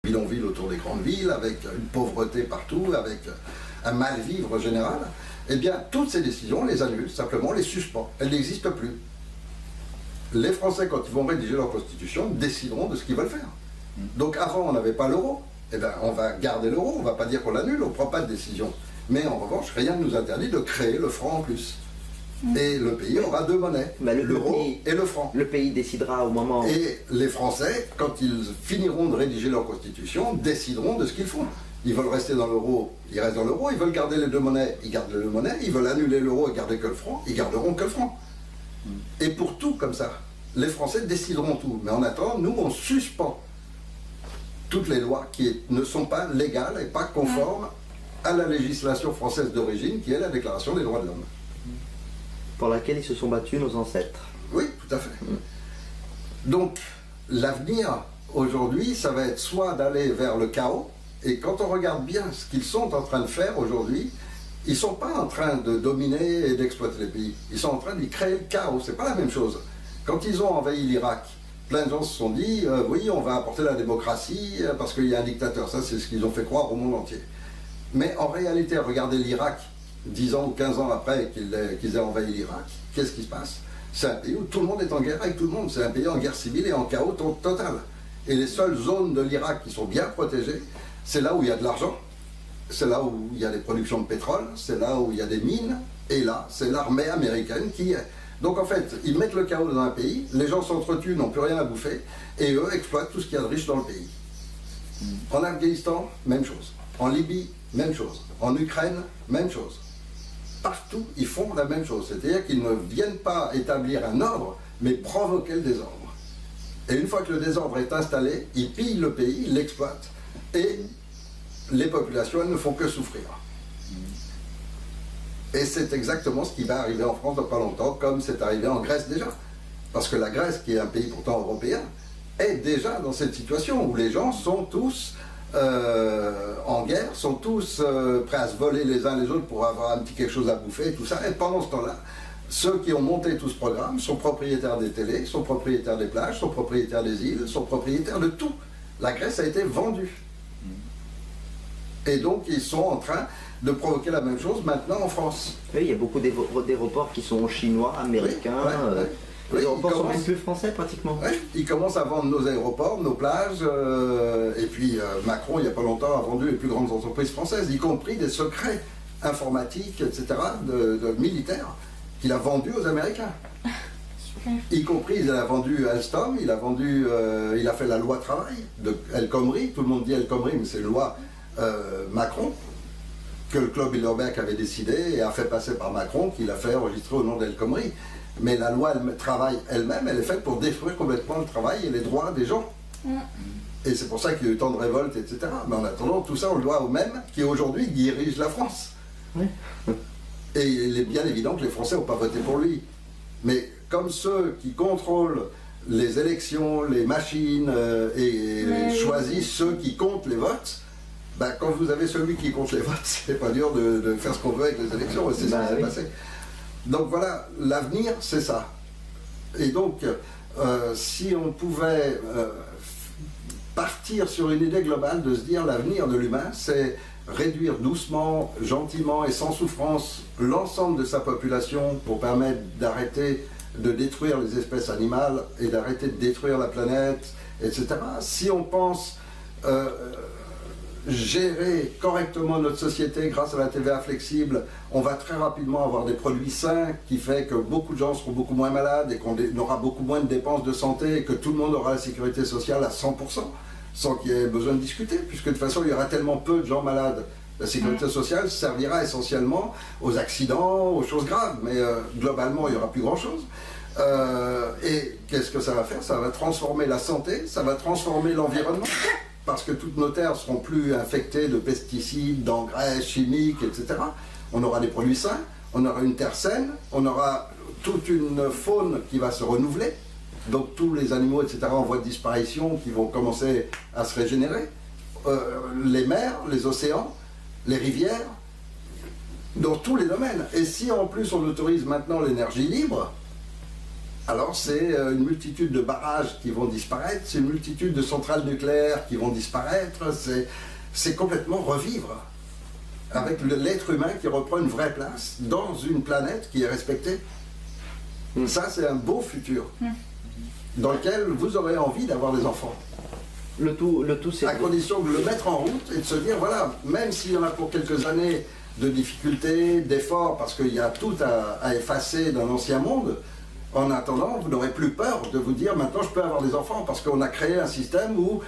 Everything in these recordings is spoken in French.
bidonvilles autour des grandes villes, avec une pauvreté partout, avec un mal-vivre général, eh bien, toutes ces décisions, on les annule, simplement, on les suspend. Elles n'existent plus. Les Français, quand ils vont rédiger leur constitution, décideront de ce qu'ils veulent faire. Donc avant, on n'avait pas l'euro. Eh bien, on va garder l'euro, on ne va pas dire qu'on l'annule, on ne prend pas de décision. Mais en revanche, rien ne nous interdit de créer le franc en plus. Et le pays aura deux monnaies, l'euro et le franc. Le pays décidera au moment... Et les Français, quand ils finiront de rédiger leur constitution, décideront de ce qu'ils font. Ils veulent rester dans l'euro, ils restent dans l'euro. Ils veulent garder les deux monnaies, ils gardent les deux monnaies. Ils veulent annuler l'euro et garder que le franc, ils garderont que le franc. Et pour tout comme ça, les Français décideront tout. Mais en attendant, nous, on suspend toutes les lois qui ne sont pas légales et pas conformes à la législation française d'origine, qui est la Déclaration des droits de l'homme. Pour laquelle ils se sont battus nos ancêtres. Oui, tout à fait. Donc, l'avenir, aujourd'hui, ça va être soit d'aller vers le chaos, et quand on regarde bien ce qu'ils sont en train de faire aujourd'hui, ils ne sont pas en train de dominer et d'exploiter les pays. Ils sont en train d'y créer le chaos, c'est pas la même chose. Quand ils ont envahi l'Irak, plein de gens se sont dit, oui, on va apporter la démocratie parce qu'il y a un dictateur. Ça, c'est ce qu'ils ont fait croire au monde entier. Mais en réalité, regardez l'Irak, 10 ans ou 15 ans après qu'ils aient envahi l'Irak, qu'est-ce qui se passe? C'est un pays où tout le monde est en guerre avec tout le monde. C'est un pays en guerre civile et en chaos total. Et les seules zones de l'Irak qui sont bien protégées, c'est là où il y a de l'argent, c'est là où il y a des productions de pétrole, c'est là où il y a des mines, et là, c'est l'armée américaine qui est. Donc en fait, ils mettent le chaos dans un pays, les gens s'entretuent, n'ont plus rien à bouffer, et eux exploitent tout ce qu'il y a de riche dans le pays. En Afghanistan, même chose. En Libye, même chose. En Ukraine, même chose. Partout, ils font la même chose. C'est-à-dire qu'ils ne viennent pas établir un ordre, mais provoquer le désordre. Et une fois que le désordre est installé, ils pillent le pays, ils l'exploitent. Et les populations, elles ne font que souffrir. Et c'est exactement ce qui va arriver en France dans pas longtemps, comme c'est arrivé en Grèce déjà. Parce que la Grèce, qui est un pays pourtant européen, est déjà dans cette situation où les gens sont tous en guerre, sont tous prêts à se voler les uns les autres pour avoir un petit quelque chose à bouffer et tout ça. Et pendant ce temps-là, ceux qui ont monté tout ce programme sont propriétaires des télés, sont propriétaires des plages, sont propriétaires des îles, sont propriétaires de tout. La Grèce a été vendue. Et donc ils sont en train de provoquer la même chose maintenant en France. Oui, il y a beaucoup d'aéroports qui sont chinois, américains. Oui, les aéroports sont même plus français pratiquement. Oui, ils commencent à vendre nos aéroports, nos plages, et puis Macron, il n'y a pas longtemps, a vendu les plus grandes entreprises françaises, y compris des secrets informatiques, etc., de militaires, qu'il a vendus aux Américains. Y compris, il a vendu Alstom, il a fait la loi travail de El Khomri, tout le monde dit El Khomri, mais c'est une loi Macron, que le club Bilderberg avait décidé et a fait passer par Macron, qu'il a fait enregistrer au nom d'El Khomri. Mais la loi travail elle-même, elle est faite pour détruire complètement le travail et les droits des gens. Et c'est pour ça qu'il y a eu tant de révoltes, etc. Mais en attendant, tout ça, on le doit aux mêmes qui aujourd'hui dirigent la France. Oui. Et il est bien évident que les Français n'ont pas voté pour lui. Mais comme ceux qui contrôlent les élections, les machines, choisissent ceux qui comptent les votes, ben, quand vous avez celui qui compte les votes, c'est pas dur de faire ce qu'on veut avec les élections, et c'est ce qui s'est passé. Donc voilà, l'avenir, c'est ça. Et donc, si on pouvait partir sur une idée globale de se dire l'avenir de l'humain, c'est réduire doucement, gentiment et sans souffrance l'ensemble de sa population pour permettre d'arrêter de détruire les espèces animales et d'arrêter de détruire la planète, etc. Si on pense gérer correctement notre société grâce à la TVA flexible, on va très rapidement avoir des produits sains qui fait que beaucoup de gens seront beaucoup moins malades et qu'on aura beaucoup moins de dépenses de santé et que tout le monde aura la sécurité sociale à 100%, sans qu'il y ait besoin de discuter, puisque de toute façon il y aura tellement peu de gens malades. La sécurité sociale servira essentiellement aux accidents, aux choses graves, mais globalement il n'y aura plus grand-chose. Et qu'est-ce que ça va faire? Ça va transformer la santé, ça va transformer l'environnement. Parce que toutes nos terres ne seront plus infectées de pesticides, d'engrais chimiques, etc. On aura des produits sains, on aura une terre saine, on aura toute une faune qui va se renouveler, donc tous les animaux, etc., en voie de disparition qui vont commencer à se régénérer, les mers, les océans, les rivières, dans tous les domaines. Et si en plus on autorise maintenant l'énergie libre, Alors c'est une multitude de barrages qui vont disparaître, c'est une multitude de centrales nucléaires qui vont disparaître, c'est complètement revivre avec l'être humain qui reprend une vraie place dans une planète qui est respectée. Ça, c'est un beau futur dans lequel vous aurez envie d'avoir des enfants. Le tout c'est... À condition de le mettre en route et de se dire, voilà, même s'il y en a pour quelques années de difficultés, d'efforts, parce qu'il y a tout à effacer d'un ancien monde, en attendant, vous n'aurez plus peur de vous dire, maintenant je peux avoir des enfants, parce qu'on a créé un système où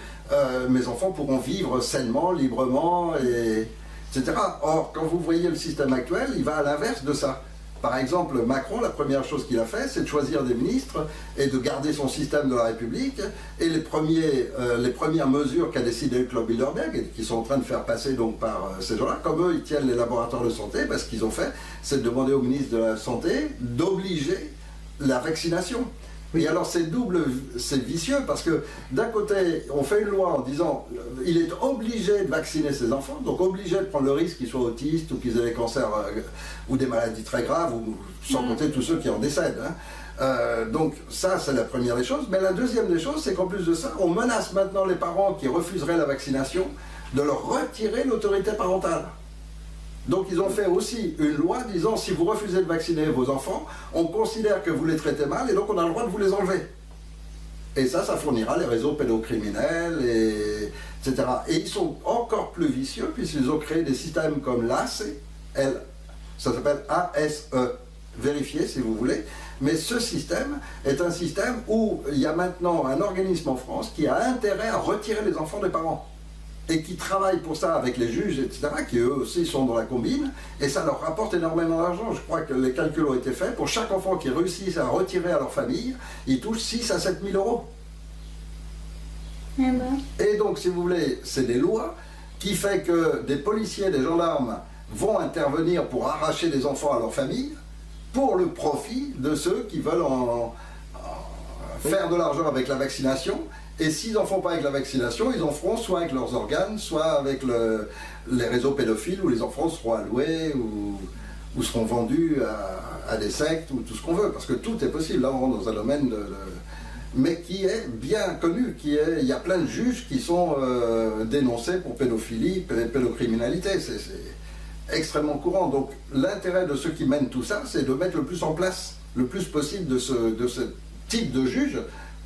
mes enfants pourront vivre sainement, librement, etc. Or, quand vous voyez le système actuel, il va à l'inverse de ça. Par exemple, Macron, la première chose qu'il a fait, c'est de choisir des ministres et de garder son système de la République. Et les premières mesures qu'a décidé le Club Bilderberg, et qui sont en train de faire passer donc par ces gens-là, comme eux, ils tiennent les laboratoires de santé, ce qu'ils ont fait, c'est de demander au ministre de la Santé d'obliger la vaccination. Oui. Et alors c'est vicieux parce que d'un côté, on fait une loi en disant il est obligé de vacciner ses enfants, donc obligé de prendre le risque qu'ils soient autistes ou qu'ils aient des cancers ou des maladies très graves, ou sans compter tous ceux qui en décèdent. Donc ça, c'est la première des choses. Mais la deuxième des choses, c'est qu'en plus de ça, on menace maintenant les parents qui refuseraient la vaccination de leur retirer l'autorité parentale. Donc ils ont fait aussi une loi disant si vous refusez de vacciner vos enfants, on considère que vous les traitez mal et donc on a le droit de vous les enlever. Et ça fournira les réseaux pédocriminels, etc. Et ils sont encore plus vicieux puisqu'ils ont créé des systèmes comme l'ACE, ça s'appelle ASE, vérifiez si vous voulez. Mais ce système est un système où il y a maintenant un organisme en France qui a intérêt à retirer les enfants des parents. Et qui travaillent pour ça avec les juges, etc., qui eux aussi sont dans la combine, et ça leur rapporte énormément d'argent. Je crois que les calculs ont été faits. Pour chaque enfant qui réussit à retirer à leur famille, ils touchent 6 à 7 000 euros. Et donc, si vous voulez, c'est des lois qui font que des policiers, des gendarmes vont intervenir pour arracher des enfants à leur famille, pour le profit de ceux qui veulent faire de l'argent avec la vaccination. Et s'ils n'en font pas avec la vaccination, ils en feront soit avec leurs organes, soit avec les réseaux pédophiles où les enfants seront alloués ou seront vendus à des sectes ou tout ce qu'on veut. Parce que tout est possible. Là, on rentre dans un domaine mais qui est bien connu. Il y a plein de juges qui sont dénoncés pour pédophilie, pédocriminalité. C'est extrêmement courant. Donc l'intérêt de ceux qui mènent tout ça, c'est de mettre le plus en place, le plus possible de ce type de juge,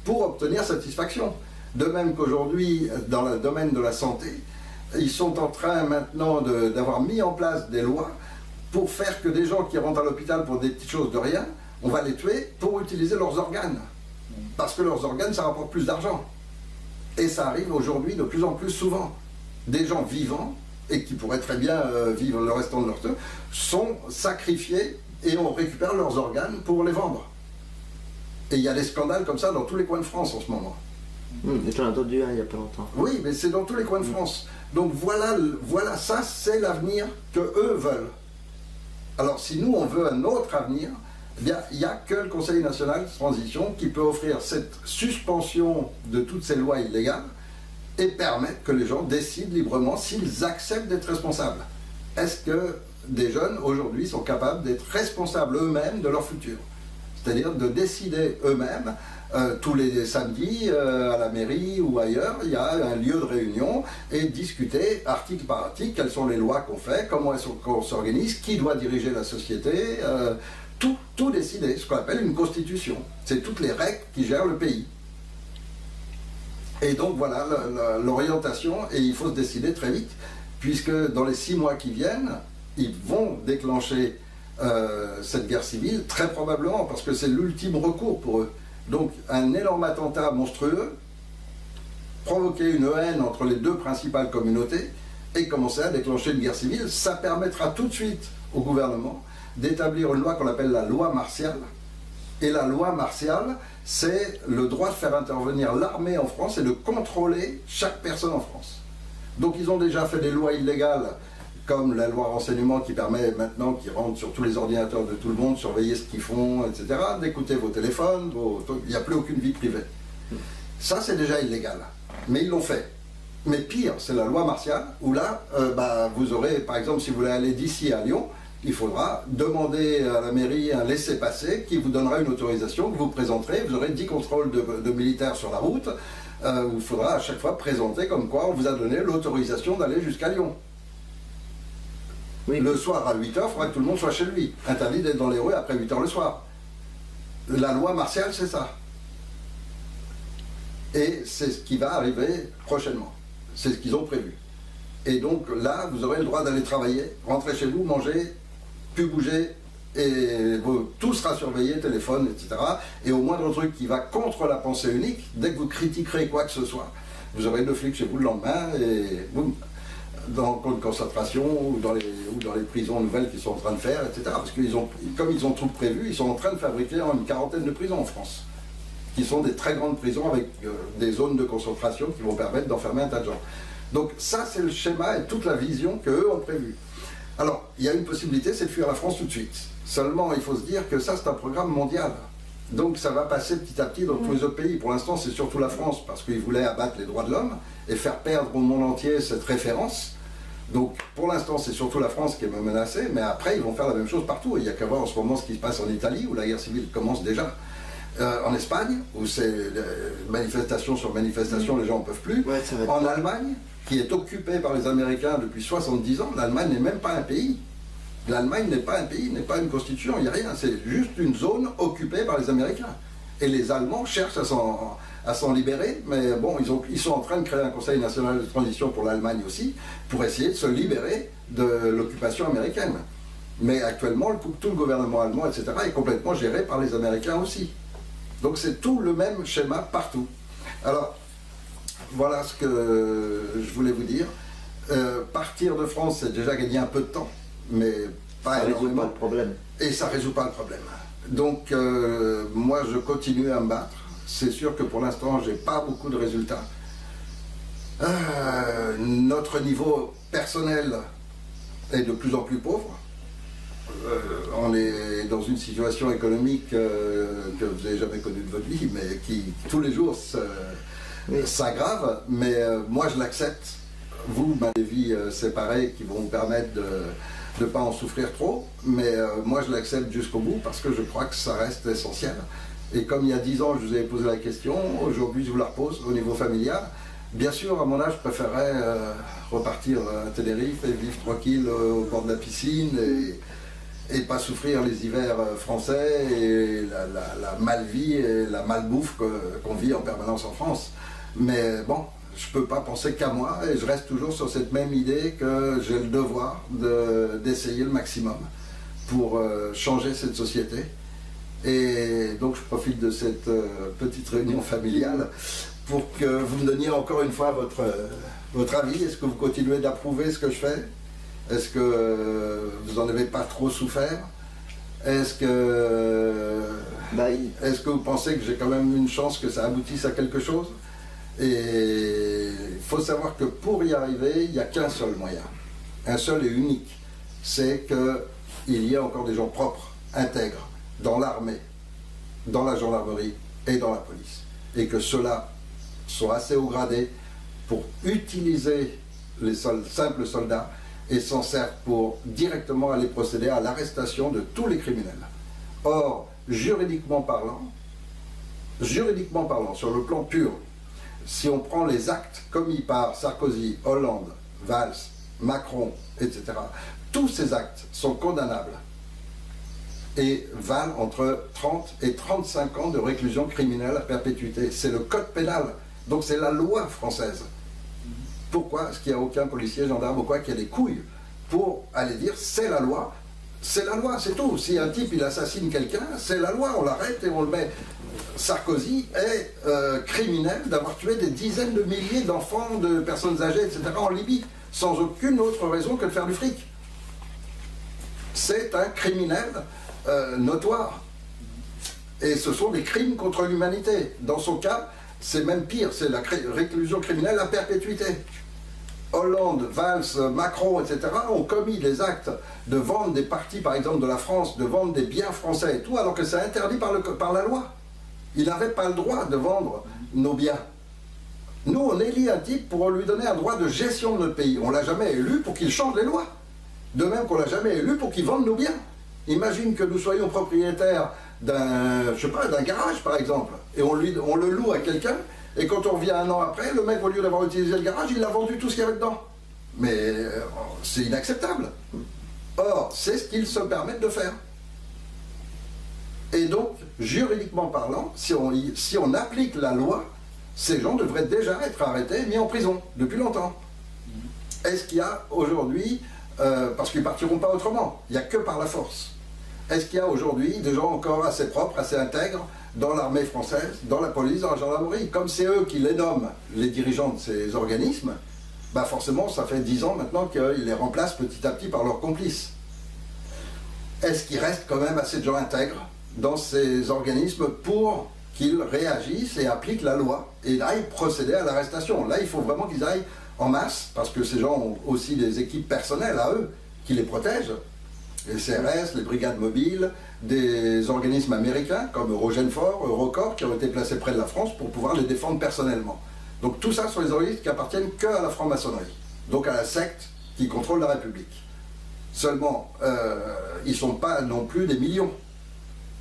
pour obtenir satisfaction. De même qu'aujourd'hui, dans le domaine de la santé, ils sont en train maintenant d'avoir mis en place des lois pour faire que des gens qui rentrent à l'hôpital pour des petites choses de rien, on va les tuer pour utiliser leurs organes. Parce que leurs organes, ça rapporte plus d'argent. Et ça arrive aujourd'hui de plus en plus souvent. Des gens vivants, et qui pourraient très bien vivre le restant de leur temps, sont sacrifiés et on récupère leurs organes pour les vendre. Et il y a des scandales comme ça dans tous les coins de France en ce moment. J'en ai entendu un il n'y a pas longtemps. Oui, mais c'est dans tous les coins de France. Donc voilà, ça c'est l'avenir que eux veulent. Alors si nous on veut un autre avenir, eh bien, il n'y a que le Conseil national de transition qui peut offrir cette suspension de toutes ces lois illégales et permettre que les gens décident librement s'ils acceptent d'être responsables. Est-ce que des jeunes aujourd'hui sont capables d'être responsables eux-mêmes de leur futur ? C'est-à-dire de décider eux-mêmes, tous les samedis, à la mairie ou ailleurs, il y a un lieu de réunion et discuter article par article, quelles sont les lois qu'on fait, comment est-ce qu'on s'organise, qui doit diriger la société, tout décider, ce qu'on appelle une constitution. C'est toutes les règles qui gèrent le pays. Et donc voilà l'orientation, et il faut se décider très vite, puisque dans les 6 mois qui viennent, ils vont déclencher cette guerre civile, très probablement, parce que c'est l'ultime recours pour eux. Donc un énorme attentat monstrueux, provoquer une haine entre les deux principales communautés et commencer à déclencher une guerre civile, ça permettra tout de suite au gouvernement d'établir une loi qu'on appelle la loi martiale. Et la loi martiale, c'est le droit de faire intervenir l'armée en France et de contrôler chaque personne en France. Donc ils ont déjà fait des lois illégales, comme la loi renseignement qui permet maintenant, qui rentre sur tous les ordinateurs de tout le monde, surveiller ce qu'ils font, etc., d'écouter vos téléphones, il n'y a plus aucune vie privée. Ça, c'est déjà illégal. Mais ils l'ont fait. Mais pire, c'est la loi martiale, où là, vous aurez, par exemple, si vous voulez aller d'ici à Lyon, il faudra demander à la mairie un laissez-passer qui vous donnera une autorisation que vous présenterez. Vous aurez 10 contrôles de militaires sur la route. Où il faudra à chaque fois présenter comme quoi on vous a donné l'autorisation d'aller jusqu'à Lyon. Oui. Le soir à 8h, il faudra que tout le monde soit chez lui. Interdit d'être dans les rues après 8h le soir. La loi martiale, c'est ça. Et c'est ce qui va arriver prochainement. C'est ce qu'ils ont prévu. Et donc là, vous aurez le droit d'aller travailler, rentrer chez vous, manger, plus bouger, et tout sera surveillé, téléphone, etc. Et au moindre truc qui va contre la pensée unique, dès que vous critiquerez quoi que ce soit, vous aurez deux flics chez vous le lendemain, et boum, dans le camp de concentration ou dans les prisons nouvelles qu'ils sont en train de faire, etc. Parce que comme ils ont tout prévu, ils sont en train de fabriquer une quarantaine de prisons en France, qui sont des très grandes prisons avec des zones de concentration qui vont permettre d'enfermer un tas de gens. Donc ça, c'est le schéma et toute la vision qu'eux ont prévue. Alors, il y a une possibilité, c'est de fuir la France tout de suite. Seulement, il faut se dire que ça, c'est un programme mondial. Donc ça va passer petit à petit dans tous les autres pays. Pour l'instant, c'est surtout la France, parce qu'ils voulaient abattre les droits de l'homme et faire perdre au monde entier cette référence. Donc pour l'instant, c'est surtout la France qui est menacée, mais après, ils vont faire la même chose partout. Il n'y a qu'à voir en ce moment ce qui se passe en Italie, où la guerre civile commence déjà. En Espagne, où c'est manifestation sur manifestation, les gens n'en peuvent plus. Ouais, en Allemagne, qui est occupée par les Américains depuis 70 ans, l'Allemagne n'est même pas un pays. L'Allemagne n'est pas un pays, n'est pas une constitution, il n'y a rien. C'est juste une zone occupée par les Américains. Et les Allemands cherchent à s'en libérer, mais bon, ils sont en train de créer un Conseil national de transition pour l'Allemagne aussi, pour essayer de se libérer de l'occupation américaine. Mais actuellement, tout le gouvernement allemand, etc., est complètement géré par les Américains aussi. Donc c'est tout le même schéma partout. Alors, voilà ce que je voulais vous dire. Partir de France, c'est déjà gagner un peu de temps, mais pas énormément. Ça résout pas le problème. Et ça ne résout pas le problème. Donc, moi, je continue à me battre. C'est sûr que pour l'instant, je n'ai pas beaucoup de résultats. Notre niveau personnel est de plus en plus pauvre. On est dans une situation économique que vous n'avez jamais connue de votre vie, mais qui tous les jours s'aggrave. Mais moi, je l'accepte. Vous, des vies séparées qui vont vous permettre de ne pas en souffrir trop, mais moi, je l'accepte jusqu'au bout parce que je crois que ça reste essentiel. Et comme il y a 10 ans, je vous avais posé la question, aujourd'hui, je vous la repose au niveau familial. Bien sûr, à mon âge, je préférerais repartir à Tenerife et vivre tranquille au bord de la piscine et pas souffrir les hivers français et la malvie et la malbouffe qu'on vit en permanence en France. Mais bon, je ne peux pas penser qu'à moi et je reste toujours sur cette même idée que j'ai le devoir d'essayer le maximum pour changer cette société. Et donc je profite de cette petite réunion familiale pour que vous me donniez encore une fois votre avis. Est-ce que vous continuez d'approuver ce que je fais? Est-ce que vous n'en avez pas trop souffert? Est-ce que vous pensez que j'ai quand même une chance que ça aboutisse à quelque chose? Et il faut savoir que pour y arriver, il n'y a qu'un seul moyen, un seul et unique, c'est qu'il y ait encore des gens propres, intègres, dans l'armée, dans la gendarmerie et dans la police. Et que ceux-là soient assez haut gradés pour utiliser les simples soldats et s'en servent pour directement aller procéder à l'arrestation de tous les criminels. Or, juridiquement parlant, sur le plan pur, si on prend les actes commis par Sarkozy, Hollande, Valls, Macron, etc., tous ces actes sont condamnables et valent entre 30 et 35 ans de réclusion criminelle à perpétuité. C'est le code pénal, donc c'est la loi française. Pourquoi est-ce qu'il n'y a aucun policier, gendarme ou quoi qui a des couilles pour aller dire c'est la loi, c'est tout. Si un type il assassine quelqu'un, c'est la loi, on l'arrête et on le met. Sarkozy est criminel d'avoir tué des dizaines de milliers d'enfants, de personnes âgées, etc. en Libye, sans aucune autre raison que de faire du fric. C'est un criminel notoire. Et ce sont des crimes contre l'humanité. Dans son cas, c'est même pire, c'est la réclusion criminelle à perpétuité. Hollande, Valls, Macron, etc. ont commis des actes de vendre des parties, par exemple, de la France, de vendre des biens français et tout, alors que c'est interdit par la loi. Il n'avait pas le droit de vendre nos biens. Nous, on élit un type pour lui donner un droit de gestion de notre pays. On ne l'a jamais élu pour qu'il change les lois. De même qu'on l'a jamais élu pour qu'il vende nos biens. Imagine que nous soyons propriétaires d'un, je sais pas, d'un garage par exemple, et on le loue à quelqu'un, et quand on revient un an après, le mec, au lieu d'avoir utilisé le garage, il a vendu tout ce qu'il y avait dedans. Mais c'est inacceptable. Or, c'est ce qu'ils se permettent de faire. Et donc, juridiquement parlant, si on applique la loi, ces gens devraient déjà être arrêtés et mis en prison depuis longtemps. Est-ce qu'il y a aujourd'hui, parce qu'ils ne partiront pas autrement, il n'y a que par la force. Est-ce qu'il y a aujourd'hui des gens encore assez propres, assez intègres dans l'armée française, dans la police, dans la gendarmerie? Comme c'est eux qui les nomment, les dirigeants de ces organismes, bah forcément ça fait 10 ans maintenant qu'ils les remplacent petit à petit par leurs complices. Est-ce qu'il reste quand même assez de gens intègres dans ces organismes pour qu'ils réagissent et appliquent la loi et aillent procéder à l'arrestation? Là, il faut vraiment qu'ils aillent en masse, parce que ces gens ont aussi des équipes personnelles à eux qui les protègent. Les CRS, les brigades mobiles, des organismes américains comme Eurogenfor, Eurocorps, qui ont été placés près de la France pour pouvoir les défendre personnellement. Donc tout ça sont les organismes qui appartiennent qu'à la franc-maçonnerie, donc à la secte qui contrôle la République. Seulement, ils ne sont pas non plus des millions.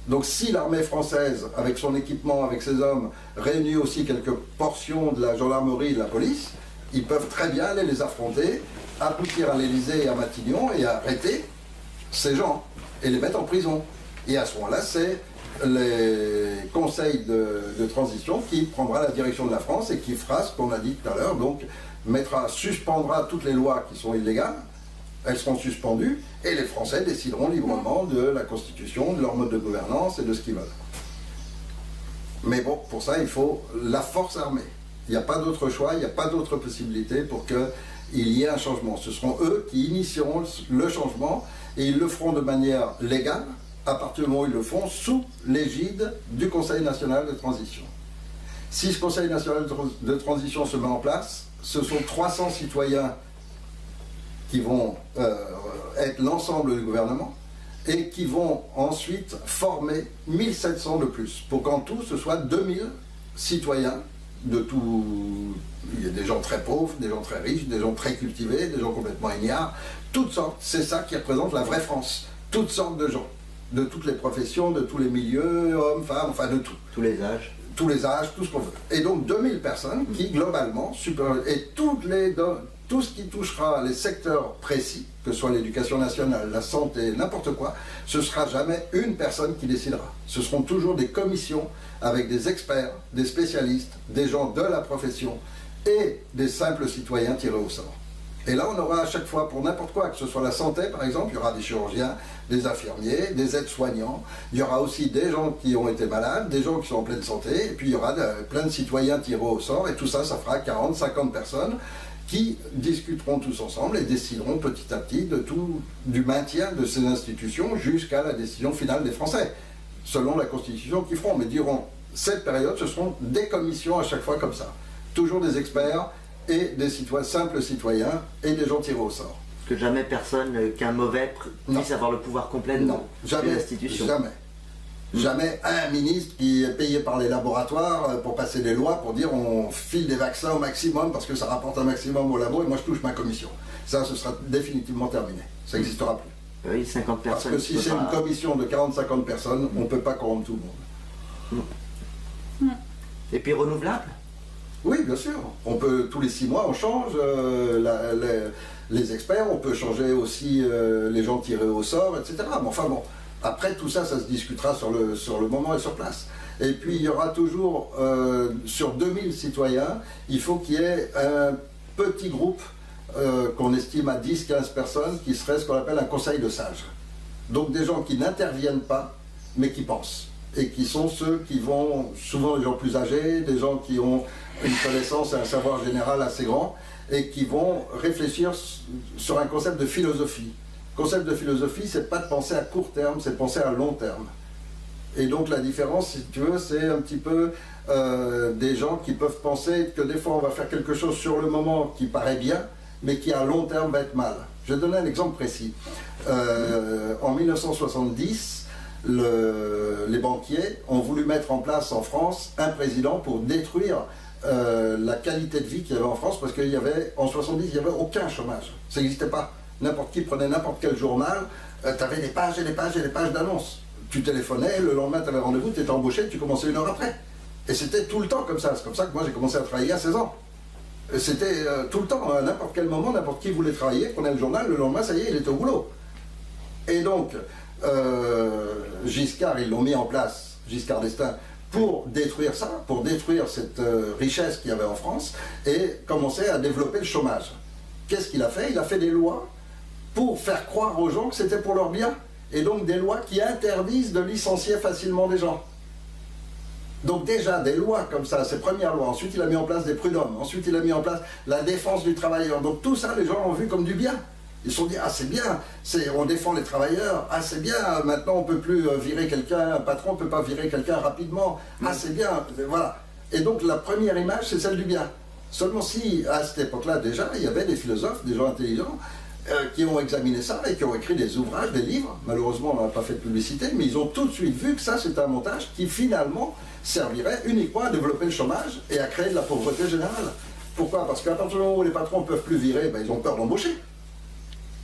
Donc si l'armée française, avec son équipement, avec ses hommes, réunit aussi quelques portions de la gendarmerie et de la police, ils peuvent très bien aller les affronter, aboutir à l'Élysée et à Matignon et arrêter ces gens et les mettre en prison. Et à ce moment-là, c'est les conseils de transition qui prendra la direction de la France et qui fera ce qu'on a dit tout à l'heure, donc suspendra toutes les lois qui sont illégales, elles seront suspendues, et les Français décideront librement de la Constitution, de leur mode de gouvernance et de ce qu'ils veulent. Mais bon, pour ça, il faut la force armée. Il n'y a pas d'autre choix, il n'y a pas d'autre possibilité pour qu'il y ait un changement. Ce seront eux qui initieront le changement, et ils le feront de manière légale, à partir du moment où ils le font sous l'égide du Conseil national de transition. Si ce Conseil national de transition se met en place, ce sont 300 citoyens qui vont être l'ensemble du gouvernement et qui vont ensuite former 1700 de plus, pour qu'en tout ce soit 2000 citoyens de tout. Il y a des gens très pauvres, des gens très riches, des gens très cultivés, des gens complètement ignares, toutes sortes. C'est ça qui représente la vraie France. Toutes sortes de gens, de toutes les professions, de tous les milieux, hommes, femmes, enfin de tout. Tous les âges. Tous les âges, tout ce qu'on veut. Et donc 2000 personnes qui globalement, et tout ce qui touchera les secteurs précis, que ce soit l'éducation nationale, la santé, n'importe quoi, ce ne sera jamais une personne qui décidera. Ce seront toujours des commissions avec des experts, des spécialistes, des gens de la profession et des simples citoyens tirés au sort. Et là, on aura à chaque fois, pour n'importe quoi, que ce soit la santé par exemple, il y aura des chirurgiens, des infirmiers, des aides-soignants, il y aura aussi des gens qui ont été malades, des gens qui sont en pleine santé, et puis il y aura plein de citoyens tirés au sort, et tout ça, ça fera 40, 50 personnes qui discuteront tous ensemble et décideront petit à petit du maintien de ces institutions jusqu'à la décision finale des Français, selon la Constitution qu'ils feront. Mais durant cette période, ce seront des commissions à chaque fois comme ça. Toujours des experts et des simples citoyens et des gens tirés au sort. Que jamais personne qu'un mauvais puisse avoir le pouvoir complet de l'institution. Jamais. Jamais un ministre qui est payé par les laboratoires pour passer des lois pour dire on file des vaccins au maximum parce que ça rapporte un maximum au labo et moi je touche ma commission. Ça, ce sera définitivement terminé. Ça n'existera plus. Oui, 50 personnes. Parce que si c'est une commission de 40-50 personnes, on ne peut pas corrompre tout le monde. Et puis renouvelable? Oui, bien sûr. On peut, tous les 6 mois, on change les experts, on peut changer aussi les gens tirés au sort, etc. Mais enfin bon, après tout ça, ça se discutera sur le moment et sur place. Et puis il y aura toujours, sur 2000 citoyens, il faut qu'il y ait un petit groupe qu'on estime à 10-15 personnes qui serait ce qu'on appelle un conseil de sages. Donc des gens qui n'interviennent pas, mais qui pensent. Et qui sont ceux qui vont, souvent des gens plus âgés, des gens qui ont une connaissance et un savoir général assez grand, et qui vont réfléchir sur un concept de philosophie. Le concept de philosophie, c'est pas de penser à court terme, c'est de penser à long terme. Et donc la différence, si tu veux, c'est un petit peu des gens qui peuvent penser que des fois on va faire quelque chose sur le moment qui paraît bien, mais qui à long terme va être mal. Je vais donner un exemple précis. En 1970, les banquiers ont voulu mettre en place en France un président pour détruire la qualité de vie qu'il y avait en France, parce qu'il y avait, en 70, il n'y avait aucun chômage. Ça n'existait pas. N'importe qui prenait n'importe quel journal, tu avais des pages et des pages et des pages d'annonces. Tu téléphonais, le lendemain tu avais rendez-vous, tu étais embauché, tu commençais 1 heure après. Et c'était tout le temps comme ça. C'est comme ça que moi j'ai commencé à travailler à 16 ans. C'était tout le temps, à n'importe quel moment, n'importe qui voulait travailler, prenait le journal, le lendemain, ça y est, il était au boulot. Et donc, Giscard, ils l'ont mis en place, Giscard d'Estaing, pour détruire ça, pour détruire cette richesse qu'il y avait en France, et commencer à développer le chômage. Qu'est-ce qu'il a fait? Il a fait des lois pour faire croire aux gens que c'était pour leur bien. Et donc des lois qui interdisent de licencier facilement des gens. Donc déjà, des lois comme ça, ces premières lois, ensuite il a mis en place des prud'hommes, ensuite il a mis en place la défense du travailleur. Donc tout ça, les gens l'ont vu comme du bien. Ils se sont dit, ah c'est bien, on défend les travailleurs, ah c'est bien, maintenant on ne peut plus virer quelqu'un, un patron ne peut pas virer quelqu'un rapidement, ah c'est bien, voilà. Et donc la première image, c'est celle du bien. Seulement si, à cette époque-là déjà, il y avait des philosophes, des gens intelligents, qui ont examiné ça et qui ont écrit des ouvrages, des livres. Malheureusement, on n'a pas fait de publicité, mais ils ont tout de suite vu que ça, c'est un montage qui finalement servirait uniquement à développer le chômage et à créer de la pauvreté générale. Pourquoi? Parce qu'à partir du moment où les patrons ne peuvent plus virer, ben, ils ont peur d'embaucher.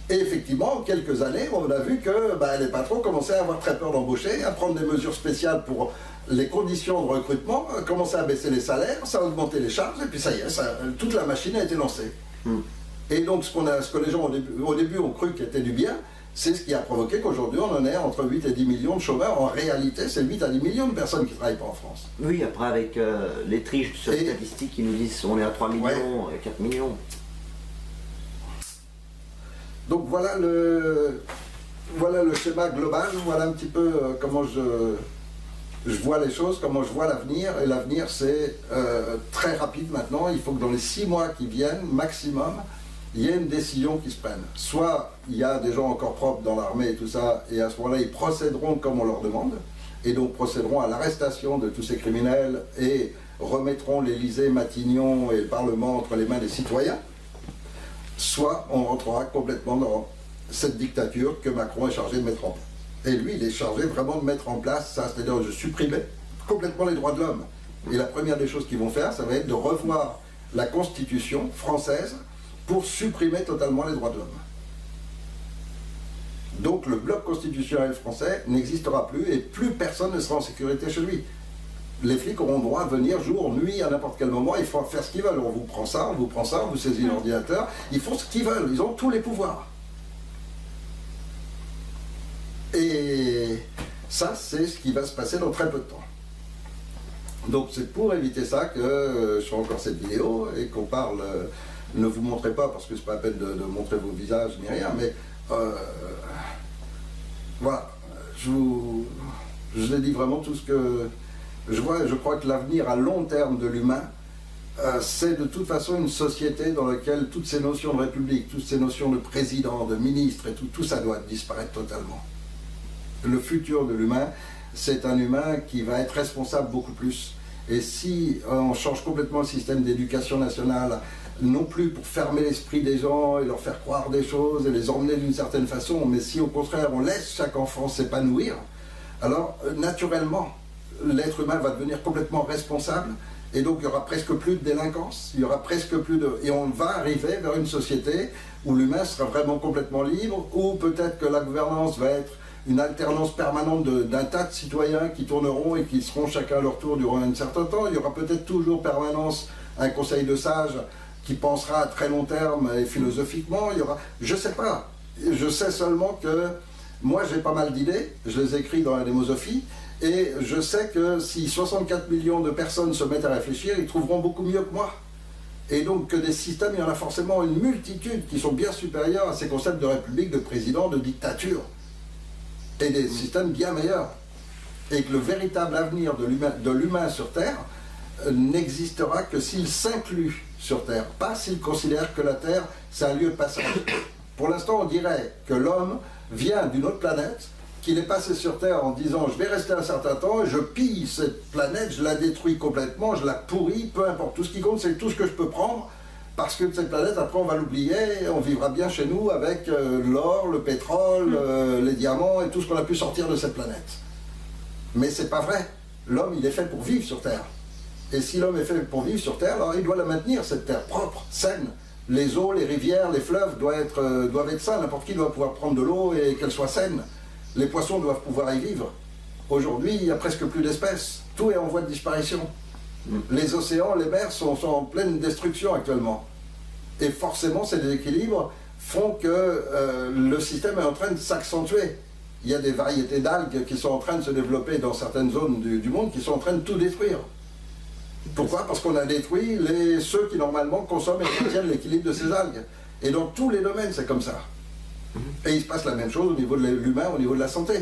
Et effectivement, en quelques années, on a vu que les patrons commençaient à avoir très peur d'embaucher, à prendre des mesures spéciales pour les conditions de recrutement, commençaient à baisser les salaires, ça a augmenté les charges, et puis ça y est, toute la machine a été lancée. Et donc ce que les gens au début ont cru qu'était du bien, c'est ce qui a provoqué qu'aujourd'hui on en est entre 8 et 10 millions de chômeurs. En réalité, c'est 8 à 10 millions de personnes qui ne travaillent pas en France. Oui, après avec les triches sur les statistiques qui nous disent on est à 3 millions, et 4 millions. Donc voilà le schéma global, voilà un petit peu comment je vois les choses, comment je vois l'avenir. Et l'avenir c'est très rapide maintenant, il faut que dans les 6 mois qui viennent, maximum, il y ait une décision qui se prenne. Soit il y a des gens encore propres dans l'armée et tout ça, et à ce moment-là ils procéderont comme on leur demande, et donc procéderont à l'arrestation de tous ces criminels et remettront l'Élysée, Matignon et le Parlement entre les mains des citoyens. Soit on rentrera complètement dans cette dictature que Macron est chargé de mettre en place. Et lui, il est chargé vraiment de mettre en place ça, c'est-à-dire de supprimer complètement les droits de l'homme. Et la première des choses qu'ils vont faire, ça va être de revoir la Constitution française pour supprimer totalement les droits de l'homme. Donc le bloc constitutionnel français n'existera plus et plus personne ne sera en sécurité chez lui. Les flics auront droit à venir jour, nuit, à n'importe quel moment, il faut faire ce qu'ils veulent. On vous prend ça, on vous saisit l'ordinateur, ils font ce qu'ils veulent, ils ont tous les pouvoirs. Et ça, c'est ce qui va se passer dans très peu de temps. Donc c'est pour éviter ça que je fais encore cette vidéo et qu'on parle, ne vous montrez pas parce que c'est pas la peine de montrer vos visages ni rien, mais voilà, je vous ai dit vraiment tout ce que je vois. Je crois que l'avenir à long terme de l'humain, c'est de toute façon une société dans laquelle toutes ces notions de république, toutes ces notions de président, de ministre et tout ça doit disparaître totalement. Le futur de l'humain, c'est un humain qui va être responsable beaucoup plus. Et si on change complètement le système d'éducation nationale, non plus pour fermer l'esprit des gens et leur faire croire des choses et les emmener d'une certaine façon, mais si au contraire on laisse chaque enfant s'épanouir, alors naturellement, l'être humain va devenir complètement responsable et donc il n'y aura presque plus de délinquance, il y aura presque plus de... Et on va arriver vers une société où l'humain sera vraiment complètement libre, où peut-être que la gouvernance va être une alternance permanente d'un tas de citoyens qui tourneront et qui seront chacun à leur tour durant un certain temps. Il y aura peut-être toujours permanence un conseil de sages qui pensera à très long terme et philosophiquement. Il y aura... Je ne sais pas. Je sais seulement que moi j'ai pas mal d'idées, je les écris dans la démosophie, et je sais que si 64 millions de personnes se mettent à réfléchir, ils trouveront beaucoup mieux que moi. Et donc que des systèmes, il y en a forcément une multitude qui sont bien supérieurs à ces concepts de république, de président, de dictature. Et des systèmes bien meilleurs. Et que le véritable avenir de l'humain sur Terre n'existera que s'il s'inclut sur Terre, pas s'il considère que la Terre, c'est un lieu de passage. Pour l'instant, on dirait que l'homme vient d'une autre planète, qu'il est passé sur Terre en disant « je vais rester un certain temps, je pille cette planète, je la détruis complètement, je la pourris, peu importe. Tout ce qui compte, c'est tout ce que je peux prendre, parce que cette planète, après, on va l'oublier, on vivra bien chez nous avec l'or, le pétrole, les diamants et tout ce qu'on a pu sortir de cette planète. » Mais c'est pas vrai. L'homme, il est fait pour vivre sur Terre. Et si l'homme est fait pour vivre sur Terre, alors il doit la maintenir, cette Terre propre, saine, Les eaux, les rivières, les fleuves doivent être sains. N'importe qui doit pouvoir prendre de l'eau et qu'elle soit saine. Les poissons doivent pouvoir y vivre. Aujourd'hui, il n'y a presque plus d'espèces. Tout est en voie de disparition. Les océans, les mers sont en pleine destruction actuellement. Et forcément, ces déséquilibres font que le système est en train de s'accentuer. Il y a des variétés d'algues qui sont en train de se développer dans certaines zones du monde qui sont en train de tout détruire. Pourquoi? Parce qu'on a détruit ceux qui normalement consomment et maintiennent l'équilibre de ces algues. Et dans tous les domaines, c'est comme ça. Et il se passe la même chose au niveau de l'humain, au niveau de la santé.